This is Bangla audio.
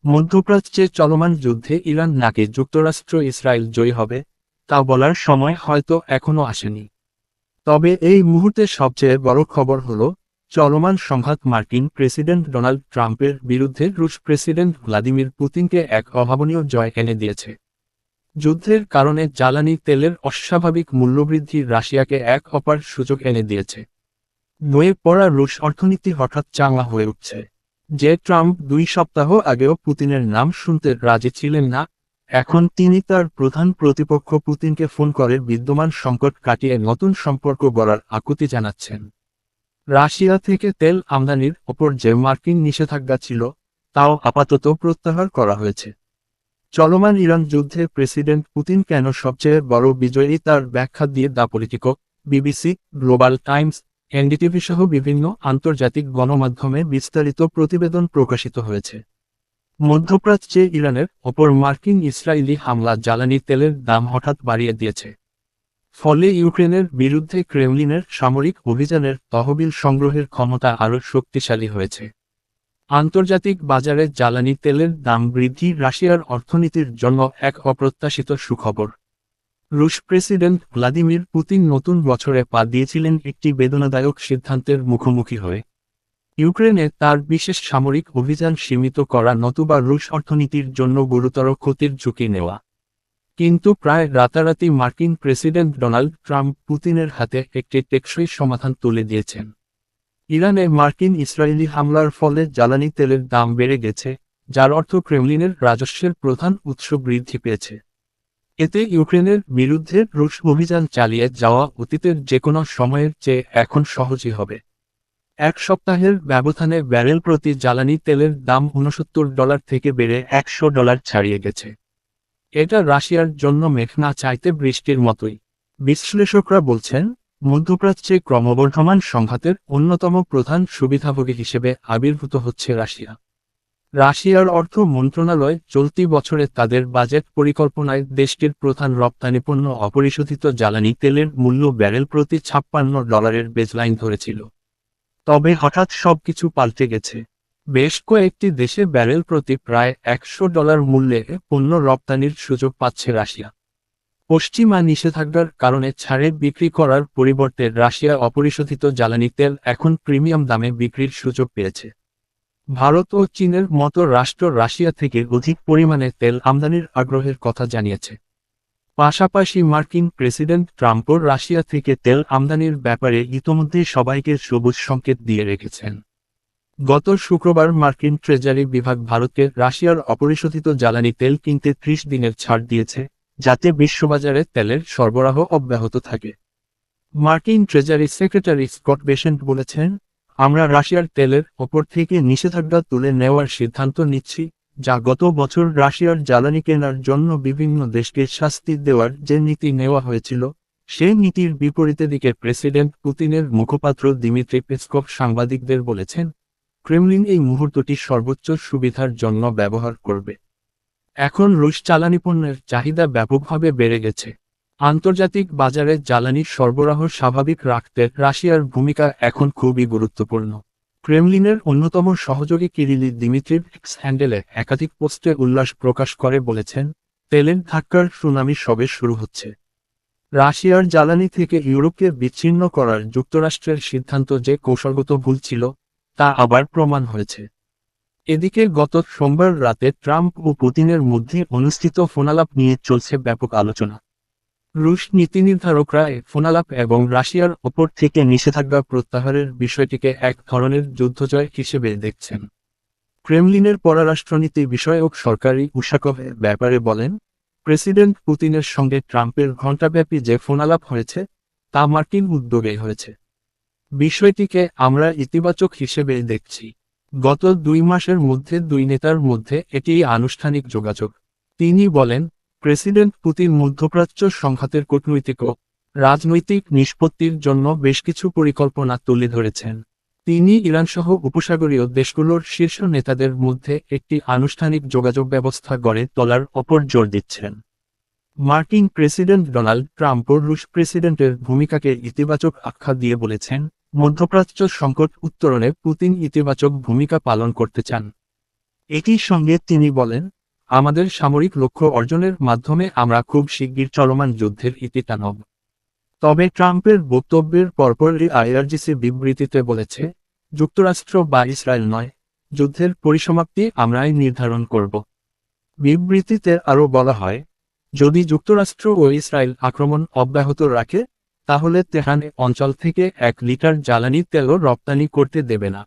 মধ্যপ্রাচ্যে চলমান যুদ্ধে ইরান নাকি যুক্তরাষ্ট্র ইসরায়েল জয়ী হবে তা বলার সময় হয়তো এখনো আসেনি। তবে এই মুহূর্তে সবচেয়ে বড় খবর হল চলমান সংঘাত মার্কিন প্রেসিডেন্ট ডোনাল্ড ট্রাম্পের বিরুদ্ধে রুশ প্রেসিডেন্ট ভ্লাদিমির পুতিনকে এক অভাবনীয় জয় এনে দিয়েছে। যুদ্ধের কারণে জ্বালানি তেলের অস্বাভাবিক মূল্যবৃদ্ধি রাশিয়াকে এক অপার সুযোগ এনে দিয়েছে। নয়ে পড়া রুশ অর্থনীতি হঠাৎ চাঙ্গা হয়ে উঠছে। যে ট্রাম্প 2 সপ্তাহ আগেও পুতিনের নাম শুনতে রাজি ছিলেন না, এখন তিনি তার প্রধান প্রতিপক্ষ পুতিনকে ফোন করে বিদ্যমান সংকট কাটিয়ে নতুন সম্পর্ক গড়ার আকুতি জানাচ্ছেন। রাশিয়া থেকে তেল আমদানির ওপর যে মার্কিন নিষেধাজ্ঞা ছিল তাও আপাতত প্রত্যাহার করা হয়েছে। চলমান ইরান যুদ্ধে প্রেসিডেন্ট পুতিন কেন সবচেয়ে বড় বিজয়ী তার ব্যাখ্যা দিয়ে the Politico, BBC, global Times, NDTV সহ বিভিন্ন আন্তর্জাতিক গণমাধ্যমে বিস্তারিত প্রতিবেদন প্রকাশিত হয়েছে। মধ্যপ্রাচ্যে ইরানের ওপর মার্কিন ইসরায়েলি হামলা জ্বালানি তেলের দাম হঠাৎ বাড়িয়ে দিয়েছে। ফলে ইউক্রেনের বিরুদ্ধে ক্রেমলিনের সামরিক অভিযানের তহবিল সংগ্রহের ক্ষমতা আরও শক্তিশালী হয়েছে। আন্তর্জাতিক বাজারে জ্বালানি তেলের দাম বৃদ্ধি রাশিয়ার অর্থনীতির জন্য এক অপ্রত্যাশিত সুখবর। রুশ প্রেসিডেন্ট ভ্লাদিমির পুতিন নতুন বছরে পা দিয়েছিলেন একটি বেদনাদায়ক সিদ্ধান্তের মুখোমুখি হয়ে। ইউক্রেনে তার বিশেষ সামরিক অভিযান সীমিত করা নতুবা রুশ অর্থনীতির জন্য গুরুতর ক্ষতির ঝুঁকি নেওয়া। কিন্তু প্রায় রাতারাতি মার্কিন প্রেসিডেন্ট ডোনাল্ড ট্রাম্প পুতিনের হাতে একটি টেকসই সমাধান তুলে দিয়েছেন। ইরানে মার্কিন ইসরায়েলি হামলার ফলে জ্বালানি তেলের দাম বেড়ে গেছে, যার অর্থ ক্রেমলিনের রাজস্বের প্রধান উৎস বৃদ্ধি পেয়েছে। এতে ইউক্রেনের বিরুদ্ধে রুশ অভিযান চালিয়ে যাওয়া অতীতের যেকোনো সময়ের চেয়ে এখন সহজই হবে। এক সপ্তাহের ব্যবধানে ব্যারেল প্রতি জ্বালানি তেলের দাম $69 থেকে বেড়ে $100 ছাড়িয়ে গেছে। এটা রাশিয়ার জন্য মেঘ না চাইতে বৃষ্টির মতোই। বিশ্লেষকরা বলছেন, মধ্যপ্রাচ্যে ক্রমবর্ধমান সংঘাতের অন্যতম প্রধান সুবিধাভোগী হিসেবে আবির্ভূত হচ্ছে রাশিয়া। রাশিয়ার অর্থ মন্ত্রণালয় চলতি বছরে তাদের বাজেট পরিকল্পনায় দেশটির প্রধান রপ্তানি পণ্য অপরিশোধিত জ্বালানি তেলের মূল্য ব্যারেল প্রতি $56 বেজলাইন ধরেছিল। তবে হঠাৎ সবকিছু পাল্টে গেছে। বেশ কয়েকটি দেশে ব্যারেল প্রতি প্রায় $100 মূল্যে পণ্য রপ্তানির সুযোগ পাচ্ছে রাশিয়া। পশ্চিমা নিষেধাজ্ঞার কারণে ছাড়ে বিক্রি করার পরিবর্তে রাশিয়া অপরিশোধিত জ্বালানি তেল এখন প্রিমিয়াম দামে বিক্রির সুযোগ পেয়েছে। ভারত ও চীনের মতো রাষ্ট্র রাশিয়া থেকে অধিক পরিমাণে তেল আমদানির আগ্রহের কথা জানিয়েছে। পাশাপাশি মার্কিন প্রেসিডেন্ট ট্রাম্পও রাশিয়া থেকে তেল আমদানির ব্যাপারে ইতোমধ্যে সবাইকে সবুজ সংকেত দিয়ে রেখেছেন। গত শুক্রবার মার্কিন ট্রেজারি বিভাগ ভারতকে রাশিয়ার অপরিশোধিত জ্বালানি তেল কিনতে 30 দিনের ছাড় দিয়েছে, যাতে বিশ্ববাজারে তেলের সরবরাহ অব্যাহত থাকে। মার্কিন ট্রেজারি সেক্রেটারি স্কট বেসেন্ট বলেছেন, আমরা রাশিয়ার তেলের ওপর থেকে নিষেধাজ্ঞা তুলে নেওয়ার সিদ্ধান্ত নিচ্ছি, যা গত বছর রাশিয়ার জ্বালানি কেনার জন্য বিভিন্ন দেশকে শাস্তি দেওয়ার যে নীতি নেওয়া হয়েছিল, সেই নীতির বিপরীতে দিকে প্রেসিডেন্ট পুতিনের মুখপাত্র দিমিত্রি পেসকভ সাংবাদিকদের বলেছেন, ক্রেমলিন এই মুহূর্তটি সর্বোচ্চ সুবিধার জন্য ব্যবহার করবে। এখন রুশ জ্বালানি পণ্যের চাহিদা ব্যাপকভাবে বেড়ে গেছে। আন্তর্জাতিক বাজারে জ্বালানির সরবরাহ স্বাভাবিক রাখতে রাশিয়ার ভূমিকা এখন খুবই গুরুত্বপূর্ণ। ক্রেমলিনের অন্যতম সহযোগী কিরিলি দিমিত্রি এক্স হ্যান্ডেলে একাধিক পোস্টে উল্লাস প্রকাশ করে বলেছেন, তেলের ধাক্কার সুনামি সবে শুরু হচ্ছে। রাশিয়ার জ্বালানি থেকে ইউরোপকে বিচ্ছিন্ন করার যুক্তরাষ্ট্রের সিদ্ধান্ত যে কৌশলগত ভুল ছিল, তা আবার প্রমাণ হয়েছে। এদিকে গত সোমবার রাতে ট্রাম্প ও পুতিনের মধ্যে অনুষ্ঠিত ফোনালাপ নিয়ে চলছে ব্যাপক আলোচনা। রুশ নীতি নির্ধারকরা ফোনালাপ এবং রাশিয়ার ওপর থেকে নিষেধাজ্ঞা প্রত্যাহারের বিষয়টিকে এক ধরনের যুদ্ধজয় হিসেবে দেখছেন। ক্রেমলিনের পররাষ্ট্রনীতি বিষয়ক সরকারি উশাকভ ব্যাপারে বলেন, প্রেসিডেন্ট পুতিনের সঙ্গে ট্রাম্পের ঘণ্টাব্যাপী যে ফোনালাপ হয়েছে, তা মার্কিন উদ্যোগেই হয়েছে। বিষয়টিকে আমরা ইতিবাচক হিসেবে দেখছি। গত 2 মাসের মধ্যে দুই নেতার মধ্যে এটি আনুষ্ঠানিক যোগাযোগ। তিনি বলেন, প্রেসিডেন্ট পুতিন মধ্যপ্রাচ্য সংঘাতের কূটনৈতিক ও রাজনৈতিক নিষ্পত্তির জন্য বেশ কিছু পরিকল্পনা তুলে ধরেছেন। তিনি ইরানসহ উপসাগরীয় দেশগুলোর শীর্ষ নেতাদের মধ্যে একটি আনুষ্ঠানিক যোগাযোগ ব্যবস্থা গড়ে তোলার ওপর জোর দিচ্ছেন। মার্কিন প্রেসিডেন্ট ডোনাল্ড ট্রাম্পও রুশ প্রেসিডেন্টের ভূমিকাকে ইতিবাচক আখ্যা দিয়ে বলেছেন, মধ্যপ্রাচ্য সংকট উত্তরণে পুতিন ইতিবাচক ভূমিকা পালন করতে চান। একই সঙ্গে তিনি বলেন, আমাদের সামরিক লক্ষ্য অর্জনের মাধ্যমে আমরা খুব শিগগির চলমান যুদ্ধের ইতি টানব। তবে ট্রাম্পের বক্তব্যের পরপরই আইআরজিসি বিবৃতিতে বলেছে, যুক্তরাষ্ট্র বা ইসরায়েল নয়, যুদ্ধের পরিসমাপ্তি আমরাই নির্ধারণ করব। বিবৃতিতে আরও বলা হয়, যদি যুক্তরাষ্ট্র ও ইসরায়েল আক্রমণ অব্যাহত রাখে, তাহলে তেহরান অঞ্চল থেকে 1 লিটার জ্বালানি তেলও রপ্তানি করতে দেবে না।